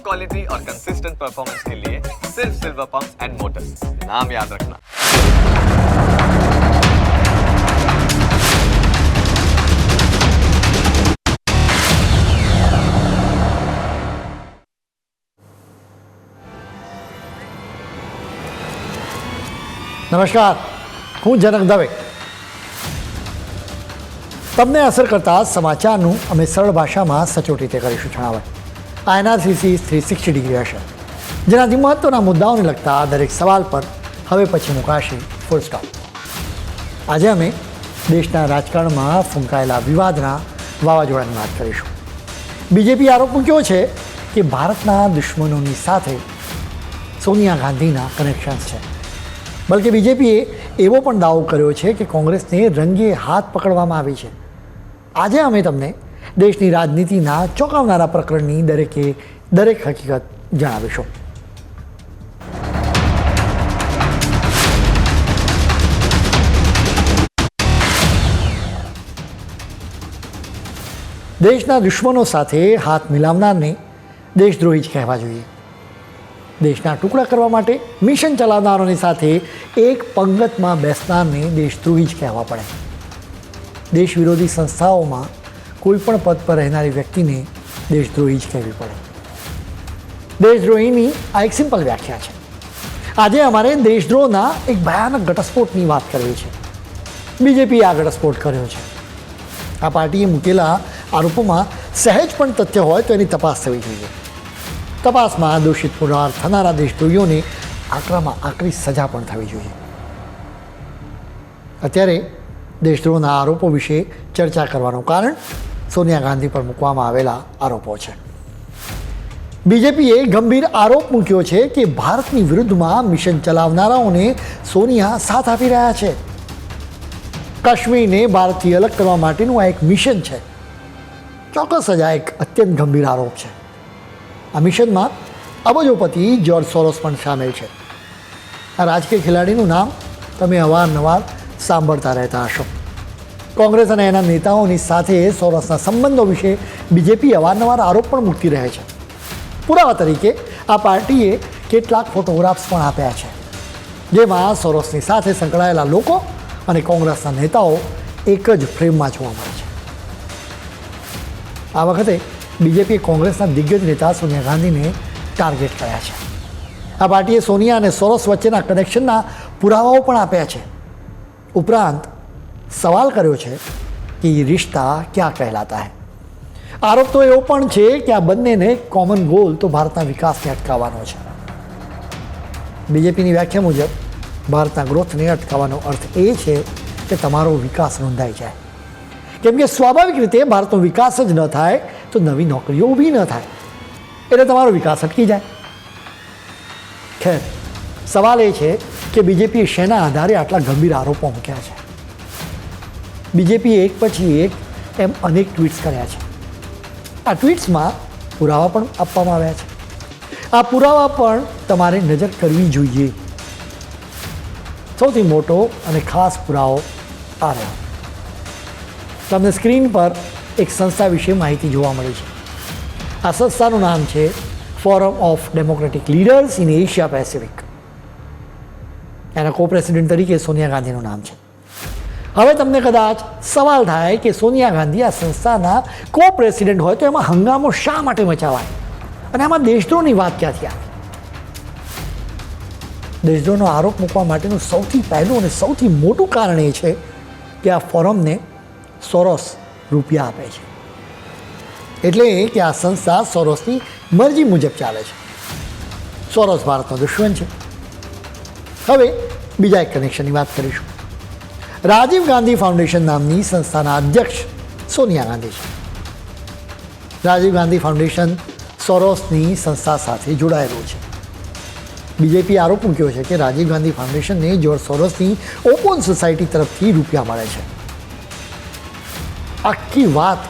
Quality और consistent performance के लिए सिर्फ सिल्वर पंप्स एंड मोटर्स, नाम याद रखना। નમસ્કાર, હું જનક દવે. તમને અસર કરતા સમાચારનું અમે સરળ ભાષામાં સચોટ રીતે કરીશું જણાવવા. આ એનાલિસિસ 360 ડિગ્રી હશે, જેનાથી મહત્ત્વના મુદ્દાઓને લગતા દરેક સવાલ પર હવે પછી મુકાશે ફૂલ સ્ટોપ. આજે અમે દેશના રાજકારણમાં ફૂંકાયેલા વિવાદના વાવાઝોડાની વાત કરીશું. બીજેપી આરોપ મૂક્યો છે કે ભારતના દુશ્મનોની સાથે સોનિયા ગાંધીના કનેક્શન્સ છે. બલકે બીજેપીએ એવો પણ દાવો કર્યો છે કે કોંગ્રેસને રંગે હાથ પકડવામાં આવી છે. આજે અમે તમને દેશની રાજનીતિના ચોંકાવનારા પ્રકરણની દરેક હકીકત જણાવીશું. દેશના દુશ્મનો સાથે હાથ મિલાવનારને દેશદ્રોહી જ કહેવા જોઈએ. દેશના ટુકડા કરવા માટે મિશન ચલાવનારોની સાથે એક પંગતમાં બેસનારને દેશદ્રોહી જ કહેવા પડે. દેશ વિરોધી સંસ્થાઓમાં કોઈ પણ પદ પર રહેનારી વ્યક્તિને દેશદ્રોહી જ કહેવી પડે. દેશદ્રોહીની આ એક સિમ્પલ વ્યાખ્યા છે. આજે અમારે દેશદ્રોહના એક ભયાનક ઘટસ્ફોટની વાત કરવી છે. બીજેપીએ આ ઘટસ્ફોટ કર્યો છે. આ પાર્ટીએ મૂકેલા આરોપોમાં સહેજ પણ તથ્ય હોય તો એની તપાસ થવી જોઈએ. તપાસમાં દોષિત પુરવાર થનારા દેશદ્રોહીઓને આકરામાં આકરી સજા પણ થવી જોઈએ. અત્યારે દેશદ્રોહના આરોપો વિશે ચર્ચા કરવાનું કારણ સોનિયા ગાંધી પર મૂકવામાં આવેલા આરોપો છે. બીજેપીએ ગંભીર આરોપ મૂક્યો છે કે ભારતની વિરુદ્ધમાં મિશન ચલાવનારાઓને સોનિયા સાથ આપી રહ્યા છે. કાશ્મીરને ભારતથી અલગ કરવા માટેનું આ એક મિશન છે. ચોક્કસ જ આ એક અત્યંત ગંભીર આરોપ છે. આ મિશનમાં અબજોપતિ જ્યોર્જ સોરોસ પણ સામેલ છે. આ રાજકીય ખેલાડીનું નામ તમે અવારનવાર સાંભળતા રહેતા હશો. કોંગ્રેસ અને એના નેતાઓની સાથે સોરોસના સંબંધો વિશે બીજેપી અવારનવાર આરોપ પણ મૂકતી રહે છે. પુરાવા તરીકે આ પાર્ટીએ કેટલાક ફોટોગ્રાફ્સ પણ આપ્યા છે, જેમાં સોરોસની સાથે સંકળાયેલા લોકો અને કોંગ્રેસના નેતાઓ એક જ ફ્રેમમાં જોવા મળે છે. આ વખતે બીજેપીએ કોંગ્રેસના દિગ્ગજ નેતા સોનિયા ગાંધીને ટાર્ગેટ કર્યા છે. આ પાર્ટીએ સોનિયા અને સોરોસ વચ્ચેના કનેક્શનના પુરાવાઓ પણ આપ્યા છે. ઉપરાંત સવાલ કર્યો છે કે એ રિશ્તા ક્યાં કહેલાતા હૈ. આરોપ તો એવો પણ છે કે આ બંનેને કોમન ગોલ તો ભારતના વિકાસને અટકાવવાનો છે. બીજેપીની વ્યાખ્યા મુજબ ભારતના ગ્રોથને અટકાવવાનો અર્થ એ છે કે તમારો વિકાસ નોંધાઈ જાય. કેમ કે સ્વાભાવિક રીતે ભારતનો વિકાસ જ ન થાય તો નવી નોકરીઓ ઊભી ન થાય, એટલે તમારો વિકાસ અટકી જાય. ખેર, સવાલ એ છે કે બીજેપીએ શેના આધારે આટલા ગંભીર આરોપો મૂક્યા છે. બીજેપીએ એક પછી એક એમ અનેક ટ્વીટ્સ કર્યા છે. આ ટ્વીટ્સમાં પુરાવા પણ આપવામાં આવ્યા છે. આ પુરાવા પણ તમારે નજર કરવી જોઈએ. સૌથી મોટો અને ખાસ પુરાવો આ રહ્યો. તમને સ્ક્રીન પર એક સંસ્થા વિશે માહિતી જોવા મળી છે. આ સંસ્થાનું નામ છે forum of democratic leaders in Asia Pacific. એના કો પ્રેસિડેન્ટ તરીકે સોનિયા ગાંધીનું નામ છે. હવે તમને કદાચ સવાલ થાય કે સોનિયા ગાંધી આ સંસ્થાના કો પ્રેસિડેન્ટ હોય તો એમાં હંગામો શા માટે મચાવાય અને આમાં દેશદ્રોહની વાત ક્યાંથી આવી? દેશદ્રોહનો આરોપ મૂકવા માટેનું સૌથી પહેલું અને સૌથી મોટું કારણ એ છે કે આ ફોરમને સોરોસ રૂપિયા આપે છે. એટલે કે આ સંસ્થા સોરોસની મરજી મુજબ ચાલે છે. સોરોસ ભારતનો દુશ્મન છે. હવે બીજા એક કનેક્શનની વાત કરીશું. રાજીવ ગાંધી ફાઉન્ડેશન નામની સંસ્થાના અધ્યક્ષ સોનિયા ગાંધી છે. રાજીવ ગાંધી ફાઉન્ડેશન સોરોસની સંસ્થા સાથે જોડાયેલું છે. બીજેપી આરોપ મૂક્યો છે કે રાજીવ ગાંધી ફાઉન્ડેશનને જ્યોર્જ સોરોસની ઓપન સોસાયટી તરફથી રૂપિયા મળે છે. આખી વાત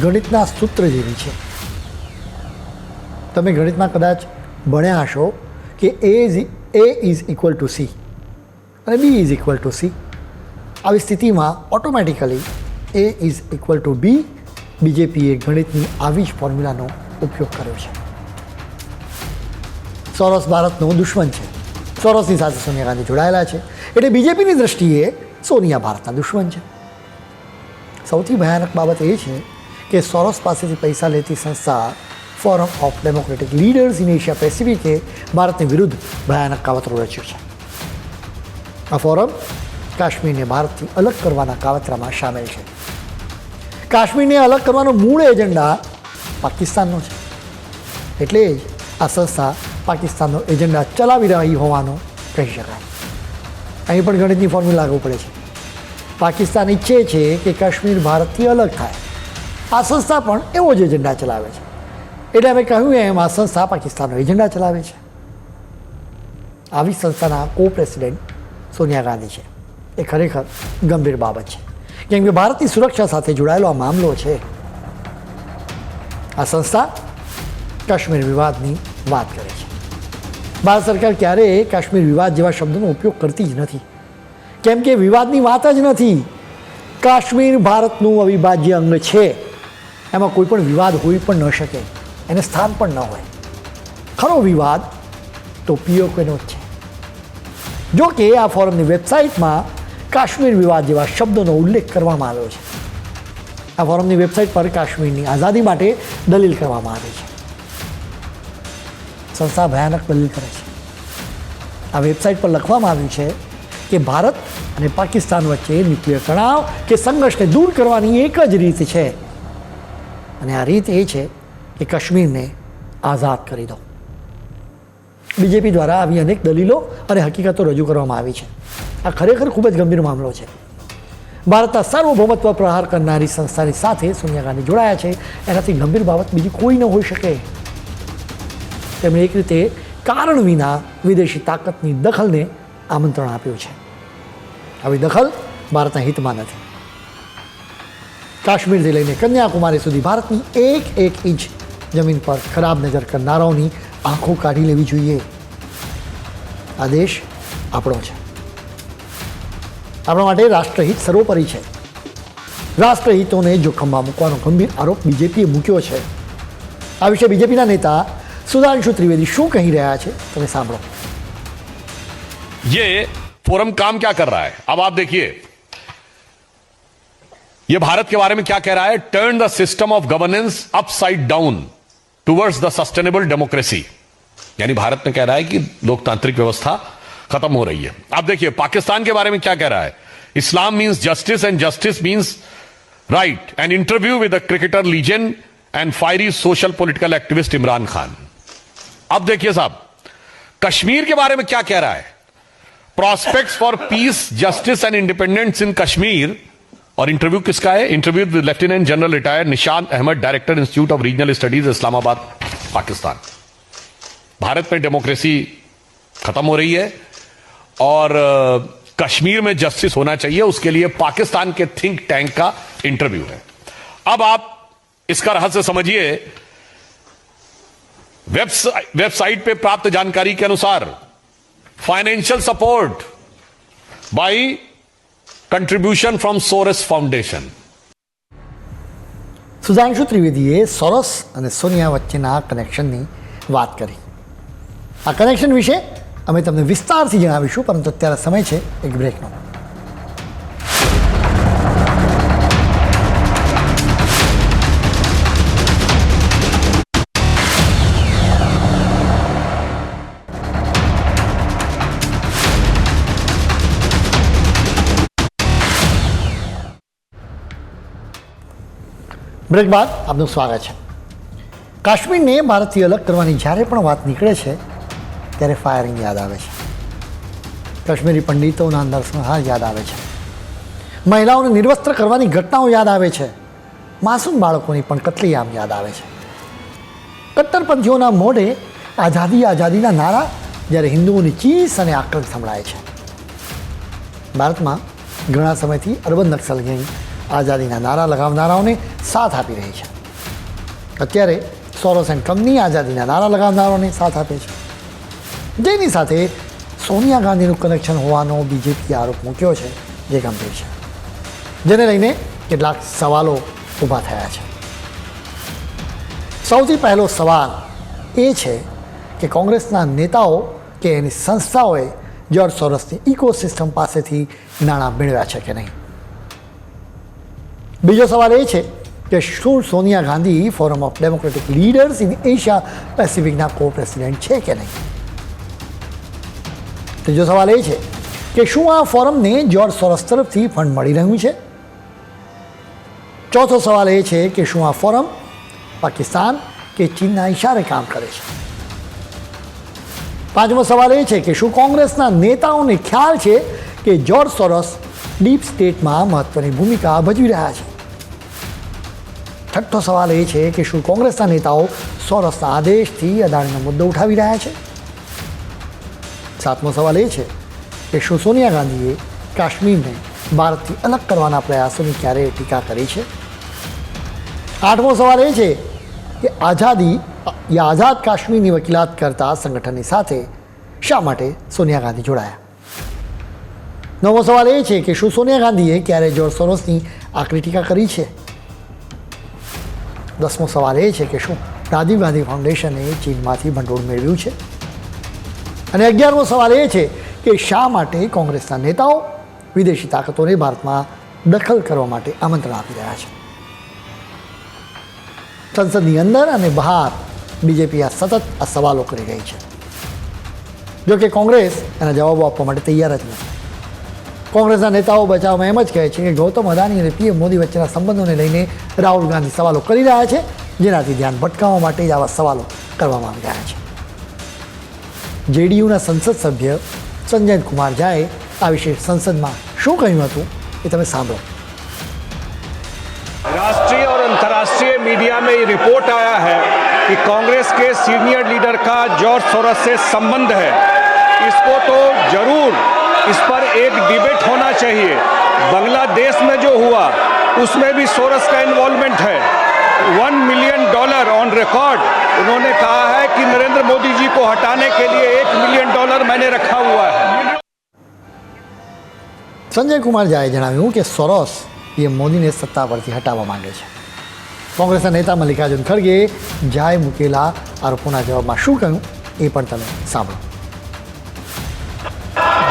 ગણિતના સૂત્ર જેવી છે. તમે ગણિતમાં કદાચ ભણ્યા હશો કે A is equal to C અને B is equal to C. આવી સ્થિતિમાં automatically A is equal to B. બીજેપીએ ગણિતની આવી જ ફોર્મ્યુલાનો ઉપયોગ કર્યો છે. સોરોસ ભારતનો દુશ્મન છે. સોરોસની સાથે સોનિયા ગાંધી જોડાયેલા છે, એટલે બીજેપીની દ્રષ્ટિએ સોનિયા ભારતના દુશ્મન છે. સૌથી ભયાનક બાબત એ છે કે સોરોસ પાસેથી પૈસા લેતી સંસ્થા forum of democratic leaders in Asia પેસિફિકે ભારતની વિરુદ્ધ ભયાનક કાવતરું રચ્યું છે. આ ફોરમ કાશ્મીરને ભારતથી અલગ કરવાના કાવતરામાં સામેલ છે. કાશ્મીરને અલગ કરવાનો મૂળ એજન્ડા પાકિસ્તાનનો છે, એટલે જ આ સંસ્થા પાકિસ્તાનનો એજન્ડા ચલાવી રહી હોવાનું કહી શકાય. અહીં પણ ગણિતની ફોર્મ્યુલા લાગુ પડે છે. પાકિસ્તાન ઈચ્છે છે કે કાશ્મીર ભારતથી અલગ થાય. આ સંસ્થા પણ એવો જ એજન્ડા ચલાવે છે. એટલે અમે કહ્યું એમ આ સંસ્થા પાકિસ્તાનનો એજન્ડા ચલાવે છે. આવી સંસ્થાના કો પ્રેસિડેન્ટ સોનિયા ગાંધી છે. એ ખરેખર ગંભીર બાબત છે, કેમ કે ભારતની સુરક્ષા સાથે જોડાયેલો આ મામલો છે. આ સંસ્થા કાશ્મીર વિવાદની વાત કરે છે. ભારત સરકાર ક્યારેય કાશ્મીર વિવાદ જેવા શબ્દનો ઉપયોગ કરતી જ નથી, કેમ કે વિવાદની વાત જ નથી. કાશ્મીર ભારતનું અવિભાજ્ય અંગ છે. એમાં કોઈ પણ વિવાદ હોઈ પણ ન શકે, એને સ્થાન પણ ન હોય. ખરો વિવાદ તો પીઓકેનો જ છે. જો કે આ ફોરમની વેબસાઇટમાં કાશ્મીર વિવાદ જેવા શબ્દોનો ઉલ્લેખ કરવામાં આવ્યો છે. આ ફોરમની વેબસાઇટ પર કાશ્મીરની આઝાદી માટે દલીલ કરવામાં આવી છે. સંસ્થા ભયાનક દલીલ કરે છે. આ વેબસાઇટ પર લખવામાં આવ્યું છે કે ભારત અને પાકિસ્તાન વચ્ચે ન્યુક્લિયર તણાવ કે સંઘર્ષને દૂર કરવાની એક જ રીત છે, અને આ રીત એ છે કે કાશ્મીરને આઝાદ કરી દો. બીજેપી દ્વારા આવી અનેક દલીલો અને હકીકતો રજૂ કરવામાં આવી છે. આ ખરેખર ખૂબ જ ગંભીર મામલો છે. ભારતના સાર્વભૌમત્વ પ્રહાર કરનારી સંસ્થાની સાથે સોનિયા ગાંધી જોડાયા છે. એનાથી ગંભીર બાબત બીજી કોઈ ન હોઈ શકે. તેમણે એક રીતે કારણ વિના વિદેશી તાકાતની દખલને આમંત્રણ આપ્યું છે. આવી દખલ ભારતના હિતમાં નથી. કાશ્મીરથી લઈને કન્યાકુમારી સુધી ભારતની એક એક ઇંચ જમીન પર ખરાબ નજર કરનારાઓની આંખો કાઢી લેવી જોઈએ. આ દેશ આપણો છે. આપણા માટે રાષ્ટ્રહિત સર્વોપરી છે. રાષ્ટ્રહિતોને જોખમમાં મૂકવાનો ગંભીર આરોપ બીજેપીએ મૂક્યો છે. આ વિશે બીજેપીના નેતા સુધાંશુ ત્રિવેદી શું કહી રહ્યા છે તમે સાંભળો. ये फोरम काम क्या कर रहा है? अब आप देखिए, ये भारत के बारे में क्या कह रहा है? Turn the system of governance upside down towards the sustainable democracy. यानी भारत ने कह रहा है कि लोकतांत्रिक व्यवस्था खत्म हो रही है. आप देखिए पाकिस्तान के बारे में क्या कह रहा है? Islam means justice and justice means right. An interview with the cricketer legend and fiery social political activist Imran Khan. अब देखिए साहब, कश्मीर के बारे में क्या कह रहा है? Prospects for peace justice and independence in Kashmir. और इंटरव्यू किसका है? Interview with lieutenant general retired Nishan Ahmed, director institute of regional studies Islamabad, Pakistan. Bharat में डेमोक्रेसी खत्म हो रही है और कश्मीर में जस्टिस होना चाहिए, उसके लिए पाकिस्तान के थिंक टैंक का इंटरव्यू है. अब आप इसका रहस्य समझिए. वेबसाइट पे प्राप्त जानकारी के अनुसार financial support by contribution from Soros foundation. સુધાંશુ ત્રિવેદીએ સોરોસ અને સોનિયા વચ્ચેના કનેક્શનની વાત કરી. આ કનેક્શન વિશે અમે તમને વિસ્તારથી જણાવીશું, પરંતુ અત્યારે સમય છે એક બ્રેકનો. બ્રેક બાદ આપનું સ્વાગત છે. કાશ્મીરને ભારતથી અલગ કરવાની જ્યારે પણ વાત નીકળે છે ત્યારે ફાયરિંગ યાદ આવે છે. કાશ્મીરી પંડિતોના નરસંહાર યાદ આવે છે. મહિલાઓને નિર્વસ્ત્ર કરવાની ઘટનાઓ યાદ આવે છે. માસૂમ બાળકોની પણ કતલેઆમ યાદ આવે છે. કટ્ટરપંથીઓના મોઢે આઝાદી આઝાદીના નારા, જ્યારે હિન્દુઓની ચીસ અને આક્રંદ સંભળાય છે. ભારતમાં ઘણા સમયથી અર્બન નક્સલ ગેંગ આઝાદીના નારા લગાવનારાઓને સાથ આપી રહી છે. અત્યારે સોરોસ એન્ડ કંપની આઝાદીના નારા લગાવનારાઓને સાથ આપે છે. જેની સાથે સોનિયા ગાંધીનું કનેક્શન હોવાનો બીજેપીએ આરોપ મૂક્યો છે, જે ગંભીર છે, જેને લઈને કેટલાક સવાલો ઊભા થયા છે. સૌથી પહેલો સવાલ એ છે કે કોંગ્રેસના નેતાઓ કે એની સંસ્થાઓએ જ્યોર્જ સોરોસની ઇકોસિસ્ટમ પાસેથી નાણાં મેળવ્યા છે કે નહીં. બીજો સવાલ એ છે કે શું Sonia Gandhi forum of democratic leaders in Asia પેસિફિકના કો પ્રેસિડેન્ટ છે કે નહીં. ત્રીજો સવાલ એ છે કે શું આ ફોરમને જ્યોર્જ સોરોસ તરફથી ફંડ મળી રહ્યું છે. ચોથો સવાલ એ છે કે શું આ ફોરમ પાકિસ્તાન કે ચીનના ઇશારે કામ કરે છે. પાંચમો સવાલ એ છે કે શું કોંગ્રેસના નેતાઓને ખ્યાલ છે કે જ્યોર્જ સોરોસ ડીપ સ્ટેટમાં મહત્વની ભૂમિકા ભજવી રહ્યા છે. છઠ્ઠો સવાલ એ છે કે શું કોંગ્રેસના નેતાઓ સોરોસના આદેશથી અદાણીનો મુદ્દો ઉઠાવી રહ્યા છે. સાતમો સવાલ એ છે કે શું સોનિયા ગાંધીએ કાશ્મીરને ભારતથી અલગ કરવાના પ્રયાસોની ક્યારેય ટીકા કરી છે. આઠમો સવાલ એ છે કે આઝાદ કાશ્મીરની વકીલાત કરતા સંગઠનની સાથે શા માટે સોનિયા ગાંધી જોડાયા. નવમો સવાલ એ છે કે શું સોનિયા ગાંધીએ ક્યારે જ્યોર્જ સોરોસની આકરી ટીકા કરી છે. દસમો સવાલ એ છે કે શું રાજીવ ગાંધી ફાઉન્ડેશને ચીનમાંથી ભંડોળ મેળવ્યું છે. અને 11મો સવાલ એ છે કે શા માટે કોંગ્રેસના નેતાઓ વિદેશી તાકાતોને ભારતમાં દખલ કરવા માટે આમંત્રણ આપી રહ્યા છે. સંસદની અંદર અને બહાર બીજેપી સતત આ સવાલો કરી રહી છે. જો કે કોંગ્રેસ એના જવાબો આપવા માટે તૈયાર જ નથી. કોંગ્રેસના નેતાઓ બચાવમાં એમ જ કહે છે કે ગૌતમ અદાણી અને પીએમ મોદી વચ્ચેના સંબંધોને લઈને રાહુલ ગાંધી સવાલો કરી રહ્યા છે, જેનાથી ધ્યાન ભટકાવવા માટે જ આવા સવાલો કરવામાં આવી રહ્યા છે. જેડીયુના સંસદ સભ્ય સંજય કુમાર ઝાએ આ વિશે સંસદમાં શું કહ્યું હતું એ તમે સાંભળો. राष्ट्रीय और अंतर्राष्ट्रीय मीडिया में ये रिपोर्ट आया है कि कांग्रेस के सीनियर लीडर का जॉर्ज सोरोस से संबंध है. इसको तो जरूर इस पर एक डिबेट होना चाहिए. बांग्लादेश में जो हुआ उसमें भी सोरोस का इन्वॉल्वमेंट है. $1 मिलियन ऑन रिकॉर्ड उन्होंने कहा है कि नरेंद्र मोदी जी को हटाने के लिए $1 मिलियन मैंने रखा हुआ है. સંજય કુમાર ઝાએ જણાવ્યું કે સોરોસ પીએમ મોદીને સત્તા પરથી હટાવવા માંગે છે. કોંગ્રેસના નેતા મલ્લિકાર્જુન ખડગે ઝાએ મૂકેલા આરોપોના જવાબમાં શું કહ્યું એ પણ તમે સાંભળો.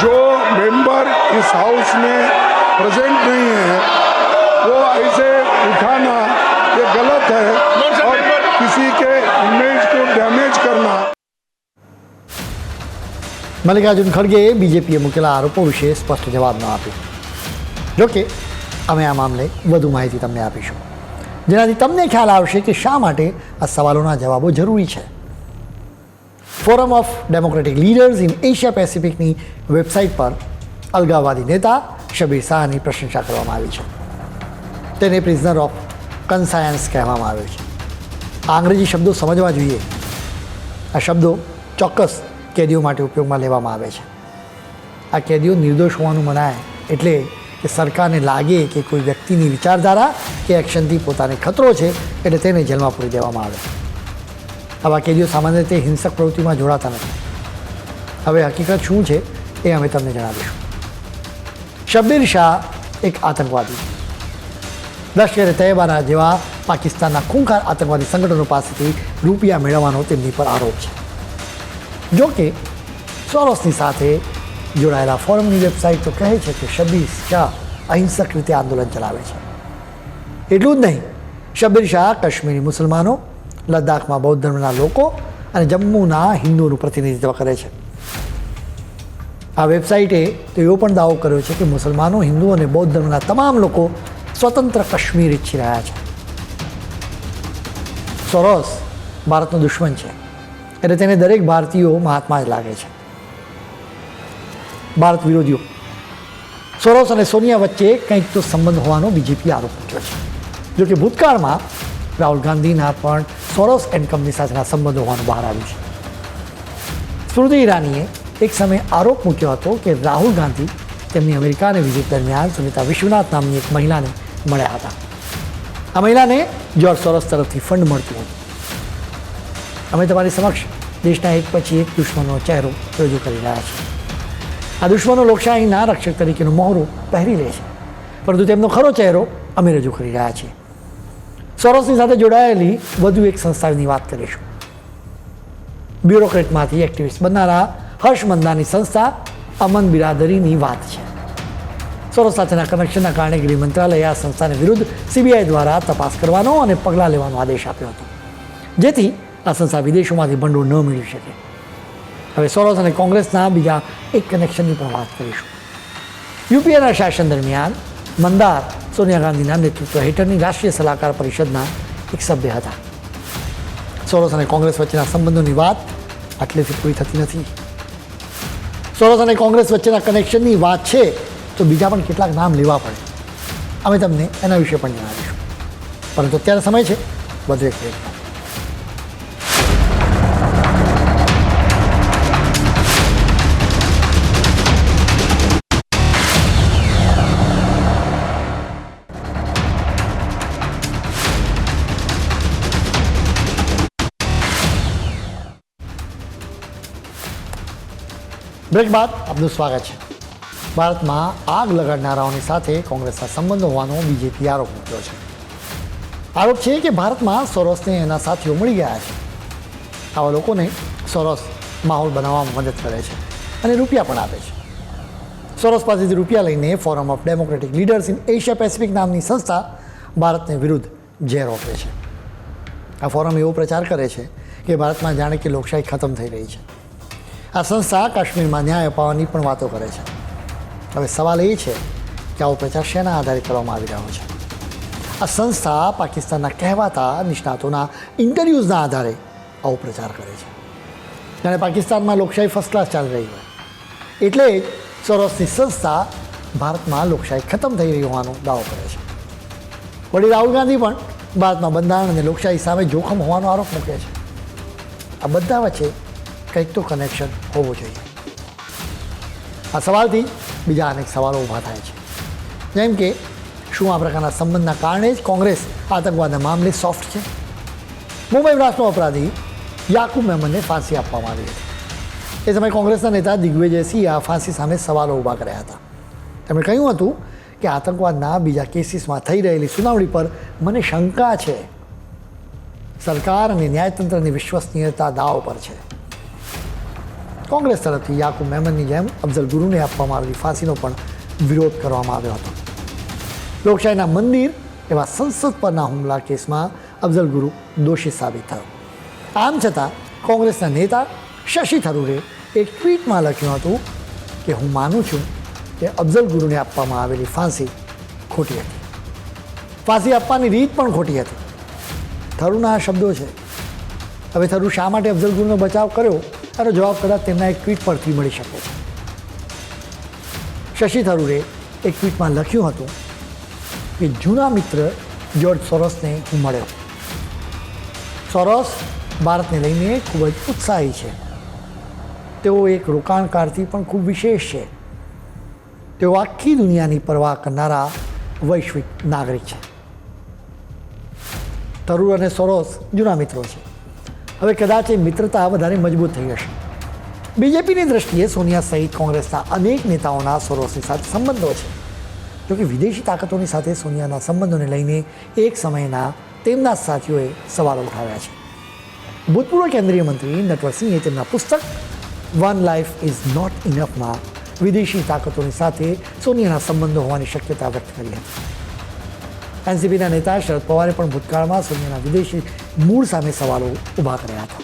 जो मेंबर इस हाउस में प्रेजेंट नहीं है वो ऐसे उठाना ये गलत है और किसी के इमेज को डैमेज करना. મલ્લિકાર્જુન ખડગેએ બીજેપીએ મૂકેલા આરોપો વિશે સ્પષ્ટ જવાબ ન આપ્યો. જોકે અમે આ મામલે વધુ માહિતી તમને આપીશું, જેનાથી તમને ખ્યાલ આવશે કે શા માટે આ સવાલોના જવાબો જરૂરી છે. Forum of democratic leaders in Asia પેસિફિકની વેબસાઇટ પર અલગાવવાદી નેતા શબીર શાહની પ્રશંસા કરવામાં આવી છે. તેને પ્રિઝનર ઓફ કન્સાયન્સ કહેવામાં આવ્યો છે. આ અંગ્રેજી શબ્દો સમજવા જોઈએ. આ શબ્દો ચોક્કસ કેદીઓ માટે ઉપયોગમાં લેવામાં આવે છે. આ કેદીઓ નિર્દોષ હોવાનું મનાય એટલે કે સરકારને લાગે કે કોઈ વ્યક્તિની વિચારધારા કે એક્શનથી પોતાને ખતરો છે એટલે તેને જેલમાં પૂરી દેવામાં આવે. આવા કેદીઓ સામાન્ય રીતે હિંસક પ્રવૃત્તિમાં જોડાતા નથી. હવે હકીકત શું છે એ અમે તમને જણાવીશું. શબ્બીર શાહ એક આતંકવાદી, લશ્કરે તૈયબાના જેવા પાકિસ્તાનના ખૂંખાર આતંકવાદી સંગઠનો પાસેથી રૂપિયા મેળવવાનો તેમની પર આરોપ છે. જો કે સોરોસની સાથે જોડાયેલા ફોરમની વેબસાઇટ તો કહે છે કે શબ્બીર શાહ અહિંસક રીતે આંદોલન ચલાવે છે. એટલું જ નહીં, શબ્બીર શાહ કાશ્મીરી મુસલમાનો, લદ્દાખમાં બૌદ્ધ ધર્મના લોકો અને જમ્મુના હિન્દુઓનું પ્રતિનિધિત્વ કરે છે. આ વેબસાઇટે તો એવો પણ દાવો કર્યો છે કે મુસલમાનો, હિન્દુ અને બૌદ્ધ ધર્મના તમામ લોકો સ્વતંત્ર કાશ્મીર ઈચ્છી રહ્યા છે. સોરોસ ભારતનો દુશ્મન છે એટલે તેને દરેક ભારતીયો મહાત્મા જ લાગે છે. ભારત વિરોધીઓ સોરોસ અને સોનિયા વચ્ચે કંઈક તો સંબંધ હોવાનો બીજેપી આરોપ મૂક્યો છે. જોકે ભૂતકાળમાં રાહુલ ગાંધીના પણ સોરોસ એન્ડ કંપની સાથેના સંબંધો હોવાનું બહાર આવ્યું છે. સ્મૃતિ ઈરાનીએ એક સમયે આરોપ મૂક્યો હતો કે રાહુલ ગાંધી તેમની અમેરિકાની વિઝિટ દરમિયાન સુનિતા વિશ્વનાથ નામની એક મહિલાને મળ્યા હતા. આ મહિલાને જ્યોર્જ સોરોસ તરફથી ફંડ મળતું હતું. અમે તમારી સમક્ષ દેશના એક પછી એક દુશ્મનનો ચહેરો રજૂ કરી રહ્યા છીએ. આ દુશ્મનો લોકશાહીના રક્ષક તરીકેનું મહોરું પહેરી લે છે, પરંતુ તેમનો ખરો ચહેરો અમે રજૂ કરી રહ્યા છીએ. સોરોસની સાથે જોડાયેલી વધુ એક સંસ્થાની વાત કરીશું. બ્યુરોક્રેટમાંથી એક્ટિવિસ્ટ બનનારા હર્ષ મંદાની સંસ્થા અમન બિરાદરીની વાત છે. સોરોસ સાથેના કનેક્શનના કારણે ગૃહ મંત્રાલયે આ સંસ્થાને વિરુદ્ધ સીબીઆઈ દ્વારા તપાસ કરવાનો અને પગલાં લેવાનો આદેશ આપ્યો હતો, જેથી આ સંસ્થા વિદેશોમાંથી ભંડોળ ન મેળવી શકે. હવે સોરોસ અને કોંગ્રેસના બીજા એક કનેક્શનની પણ વાત કરીશું. યુપીએના શાસન દરમિયાન મંદાર સોનિયા ગાંધીના નેતૃત્વ હેઠળની રાષ્ટ્રીય સલાહકાર પરિષદના એક સભ્ય હતા. સોરોસ અને કોંગ્રેસ વચ્ચેના સંબંધોની વાત આટલેથી પૂરી થતી નથી. સોરોસ અને કોંગ્રેસ વચ્ચેના કનેક્શનની વાત છે તો બીજા પણ કેટલાક નામ લેવા પડે. અમે તમને એના વિશે પણ જણાવીશું, પરંતુ અત્યારે સમય છે વધુ એક બ્રેકનો. બ્રેક બાદ આપનું સ્વાગત છે. ભારતમાં આગ લગાડનારાઓની સાથે કોંગ્રેસના સંબંધો હોવાનો બીજેપી આરોપ મૂક્યો છે. આરોપ છે કે ભારતમાં સોરોસને એના સાથીઓ મળી ગયા છે. આવા લોકોને સોરોસ માહોલ બનાવવામાં મદદ કરે છે અને રૂપિયા પણ આપે છે. સોરોસ પાસેથી રૂપિયા લઈને forum of democratic leaders in Asia Pacific નામની સંસ્થા ભારતને વિરુદ્ધ ઝેર ઓપે છે. આ ફોરમ એવો પ્રચાર કરે છે કે ભારતમાં જાણે કે લોકશાહી ખતમ થઈ રહી છે. આ સંસ્થા કાશ્મીરમાં ન્યાય અપાવવાની પણ વાતો કરે છે. હવે સવાલ એ છે કે આવો પ્રચાર શેના આધારે કરવામાં આવી રહ્યો છે? આ સંસ્થા પાકિસ્તાનના કહેવાતા નિષ્ણાતોના ઇન્ટરવ્યૂઝના આધારે આવો પ્રચાર કરે છે. જાણે પાકિસ્તાનમાં લોકશાહી ફર્સ્ટ ક્લાસ ચાલી રહી હોય. એટલે જ સોરોસની સંસ્થા ભારતમાં લોકશાહી ખતમ થઈ રહી હોવાનો દાવો કરે છે. વળી રાહુલ ગાંધી પણ ભારતમાં બંધારણ અને લોકશાહી સામે જોખમ હોવાનો આરોપ મૂકે છે. આ બધા વચ્ચે કંઈક તો કનેક્શન હોવું જોઈએ. આ સવાલથી બીજા અનેક સવાલો ઊભા થાય છે, જેમ કે શું આ પ્રકારના સંબંધના કારણે જ કોંગ્રેસ આતંકવાદના મામલે સોફ્ટ છે? મુંબઈ બ્લાસ્ટનો અપરાધી યાકુબ મેમનને ફાંસી આપવામાં આવી હતી. એ સમયે કોંગ્રેસના નેતા દિગ્વિજયસિંહે આ ફાંસી સામે સવાલો ઊભા કર્યા હતા. તેમણે કહ્યું હતું કે આતંકવાદના બીજા કેસીસમાં થઈ રહેલી સુનાવણી પર મને શંકા છે. સરકાર અને ન્યાયતંત્રની વિશ્વસનીયતા દાવ પર છે. કોંગ્રેસ તરફથી યાકુબ મેમનની જેમ અફઝલ ગુરુને આપવામાં આવેલી ફાંસીનો પણ વિરોધ કરવામાં આવ્યો હતો. લોકશાહીના મંદિર એવા સંસદ પરના હુમલા કેસમાં અફઝલ ગુરુ દોષી સાબિત થયો. આમ છતાં કોંગ્રેસના નેતા શશી થરૂરે એક ટ્વીટમાં લખ્યું હતું કે હું માનું છું કે અફઝલ ગુરુને આપવામાં આવેલી ફાંસી ખોટી હતી. ફાંસી આપવાની રીત પણ ખોટી હતી. થરૂરના આ શબ્દો છે. હવે થરૂર શા માટે અફઝલ ગુરુનો બચાવ કર્યો એનો જવાબ કદાચ તેમના એક ટ્વીટ પરથી મળી શકે છે. શશી થરૂરે એક ટ્વીટમાં લખ્યું હતું કે જૂના મિત્ર જ્યોર્જ સોરોસને હું મળ્યો. સોરોસ ભારતને લઈને ખૂબ જ ઉત્સાહી છે. તેઓ એક રોકાણકારથી પણ ખૂબ વિશેષ છે. તેઓ આખી દુનિયાની પરવા કરનારા વૈશ્વિક નાગરિક છે. થરૂર અને સોરોસ જૂના મિત્રો છે. હવે કદાચ એ મિત્રતા વધારે મજબૂત થઈ હશે. બીજેપીની દ્રષ્ટિએ સોનિયા સહિત કોંગ્રેસના અનેક નેતાઓના સોરોસની સાથે સંબંધો છે. જોકે વિદેશી તાકાતોની સાથે સોનિયાના સંબંધોને લઈને એક સમયના તેમના સાથીઓએ સવાલો ઉઠાવ્યા છે. ભૂતપૂર્વ કેન્દ્રીય મંત્રી નટવરસિંહે તેમના પુસ્તક વન લાઈફ ઇઝ નોટ ઇનફમાં વિદેશી તાકાતોની સાથે સોનિયાના સંબંધો હોવાની શક્યતા વ્યક્ત કરી હતી. એનસીપીના નેતા શરદ પવારે પણ ભૂતકાળમાં સોનિયાના વિદેશી મૂળ સામે સવાલો ઊભા કર્યા હતા.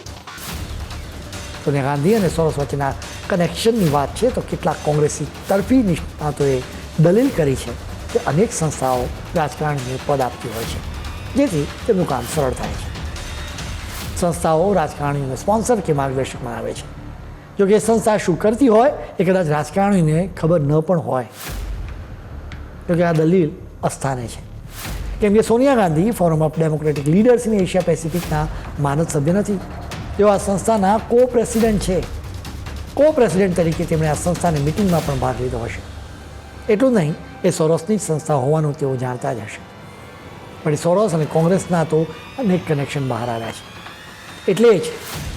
સોનિયા ગાંધી અને સોરોસ વચ્ચેના કનેક્શનની વાત છે તો કેટલાક કોંગ્રેસી તરફી નિષ્ણાતોએ દલીલ કરી છે કે અનેક સંસ્થાઓ રાજકારણીને પદ આપતી હોય છે, જેથી તેમનું કામ સરળ થાય છે. સંસ્થાઓ રાજકારણીઓને સ્પોન્સર કે માર્ગદર્શક બનાવે છે. જોકે એ સંસ્થા શું કરતી હોય એ કદાચ રાજકારણીને ખબર ન પણ હોય. જોકે આ દલીલ અસ્થાને છે, કેમ કે Sonia Gandhi forum of democratic leaders in Asia પેસિફિકના માનદ સભ્ય નથી. તેઓ આ સંસ્થાના કો-પ્રેસિડેન્ટ છે. કો-પ્રેસિડેન્ટ તરીકે તેમણે આ સંસ્થાની મિટિંગમાં પણ ભાગ લીધો હશે. એટલું નહીં, એ સોરોસની જ સંસ્થા હોવાનું તેઓ જાણતા જ હશે. પણ સોરોસ અને કોંગ્રેસના તો અનેક કનેક્શન બહાર આવ્યા છે. એટલે જ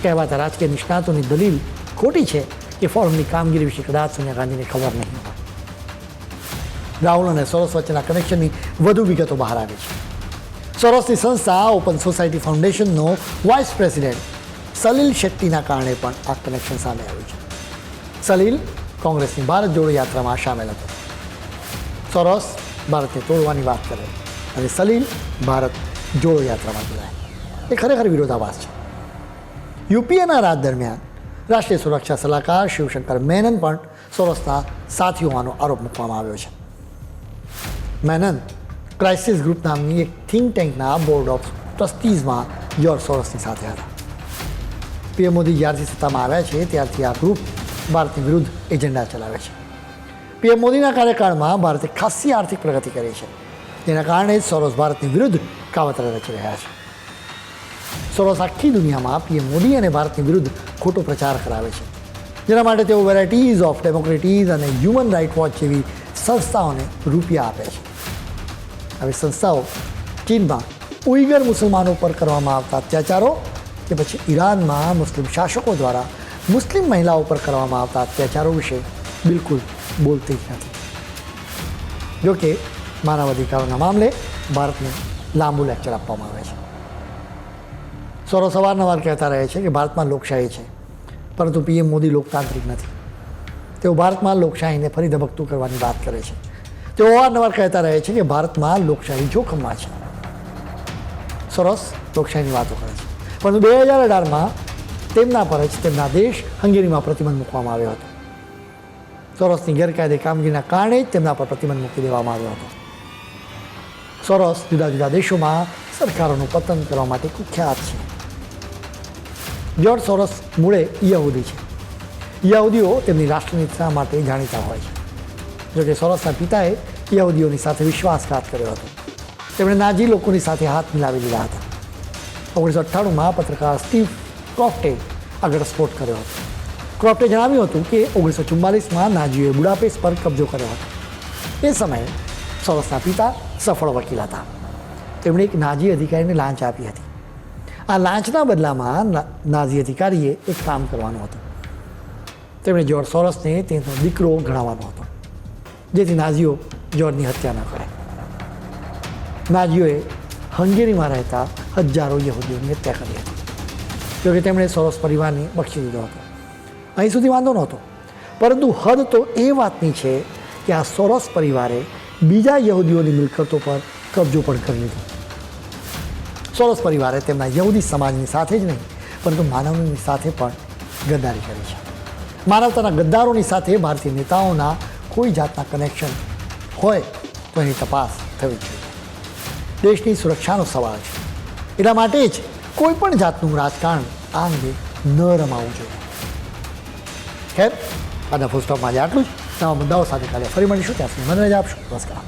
કહેવાતા રાજકીય નિષ્ણાતોની દલીલ ખોટી છે કે ફોરમની કામગીરી વિશે કદાચ સોનિયા ગાંધીને ખબર નહીં હોય. રાહુલ અને સોરોસ વચ્ચેના કનેક્શનની વધુ વિગતો બહાર આવી છે. સોરોસની સંસ્થા ઓપન સોસાયટી ફાઉન્ડેશનનો વાઇસ પ્રેસિડેન્ટ સલીલ શેટ્ટીના કારણે પણ આ કનેક્શન સામે આવ્યું છે. સલીલ કોંગ્રેસની ભારત જોડો યાત્રામાં સામેલ હતો. સોરોસ ભારતને તોડવાની વાત કરે અને સલીલ ભારત જોડો યાત્રામાં જોડાય. એ ખરેખર વિરોધાભાસ છે. યુપીએના રાજ દરમિયાન રાષ્ટ્રીય સુરક્ષા સલાહકાર શિવશંકર મેનન પણ સોરોસના સાથી હોવાનો આરોપ મૂકવામાં આવ્યો છે. મેનન ક્રાઇસિસ ગ્રુપ નામની એક થિંક ટેન્કના બોર્ડ ઓફ ટ્રસ્ટીઝમાં જ્યોર્જ સોરોસની સાથે હતા. પીએમ મોદી જ્યારથી સત્તામાં આવ્યા છે ત્યારથી આ ગ્રુપ ભારતની વિરુદ્ધ એજન્ડા ચલાવે છે. પીએમ મોદીના કાર્યકાળમાં ભારતે ખાસ્સી આર્થિક પ્રગતિ કરી છે. તેના કારણે જ સોરોસ ભારતની વિરુદ્ધ કાવતરા રચી રહ્યા છે. સોરોસ આખી દુનિયામાં પીએમ મોદી અને ભારતની વિરુદ્ધ ખોટો પ્રચાર કરાવે છે, જેના માટે તેઓ વેરાયટીઝ ઓફ ડેમોક્રેટીઝ અને હ્યુમન રાઇટ વોચ જેવી સંસ્થાઓને રૂપિયા આપે છે. આવી સંસ્થાઓ ચીનમાં ઉઈગર મુસલમાનો પર કરવામાં આવતા અત્યાચારો કે પછી ઈરાનમાં મુસ્લિમ શાસકો દ્વારા મુસ્લિમ મહિલાઓ પર કરવામાં આવતા અત્યાચારો વિશે બિલકુલ બોલતી જ નથી. જોકે માનવ અધિકારોના મામલે ભારતને લાંબુ લેક્ચર આપવામાં આવે છે. સોરોસ અવારનવાર કહેતા રહે છે કે ભારતમાં લોકશાહી છે, પરંતુ પીએમ મોદી લોકતાંત્રિક નથી. તેઓ ભારતમાં લોકશાહીને ફરી ધબકતું કરવાની વાત કરે છે. તેઓ અવારનવાર કહેતા રહે છે કે ભારતમાં લોકશાહી જોખમમાં છે. સોરોસ લોકશાહીની વાતો કરે છે, પરંતુ 2018માં તેમના પર જ તેમના દેશ હંગેરીમાં પ્રતિબંધ મૂકવામાં આવ્યો હતો. સોરોસની ગેરકાયદે કામગીરીના કારણે જ તેમના પર પ્રતિબંધ મૂકી દેવામાં આવ્યો હતો. સોરોસ જુદા જુદા દેશોમાં સરકારોનું પતન કરવા માટે કુખ્યાત છે. જ્યોર્જ સોરોસ મૂળે યહૂદી છે. યહૂદીઓ તેમની રાષ્ટ્રનીતિના માટે જાણીતા હોય છે. જોકે સોરોસના પિતાએ યહૂદીઓની સાથે વિશ્વાસઘાત કર્યો હતો. તેમણે નાઝી લોકોની સાથે હાથ મિલાવી લીધા હતા. 1998માં પત્રકાર સ્ટીવ ક્રોફ્ટે આ ઘટસ્ફોટ કર્યો હતો. ક્રોફ્ટે જણાવ્યું હતું કે 1944માં નાઝીઓએ બુડાપેસ્ટ પર કબજો કર્યો હતો. એ સમયે સોરોસના પિતા સફળ વકીલ હતા. તેમણે એક નાઝી અધિકારીને લાંચ આપી હતી. આ લાંચના બદલામાં નાઝી અધિકારીએ એક કામ કરવાનું હતું. તેમણે જ્યોર્જ સોરોસને તેનો દીકરો ગણાવવાનો હતો, જેથી નાઝીઓ જ્યોર્જની હત્યા ન કરે. નાઝીઓએ હંગેરીમાં રહેતા હજારો યહૂદીઓની હત્યા કરી હતી. જોકે તેમણે સોરોસ પરિવારને બક્ષી દીધો હતો. અહીં સુધી વાંધો નહોતો, પરંતુ હદ તો એ વાતની છે કે આ સોરોસ પરિવારે બીજા યહૂદીઓની મિલકતો પર કબજો પણ કરી લીધો. સોરોસ પરિવારે તેમના યહૂદી સમાજની સાથે જ નહીં, પરંતુ માનવની સાથે પણ ગદ્દારી કરી છે. માનવતાના ગદ્દારોની સાથે ભારતીય નેતાઓના કોઈ જાતના કનેક્શન હોય તો એની તપાસ થવી જોઈએ. દેશની સુરક્ષાનો સવાલ છે, એટલા માટે જ કોઈ પણ જાતનું રાજકારણ આ અંગે ન રમાવું જોઈએ. ખેર, આજના ફૂલ સ્ટોપમાં આજે આટલું જ. નવા મુદ્દાઓ સાથે કાલે ફરી મળીશું. ત્યાં સુધી મને રજા આપશો. નમસ્કાર.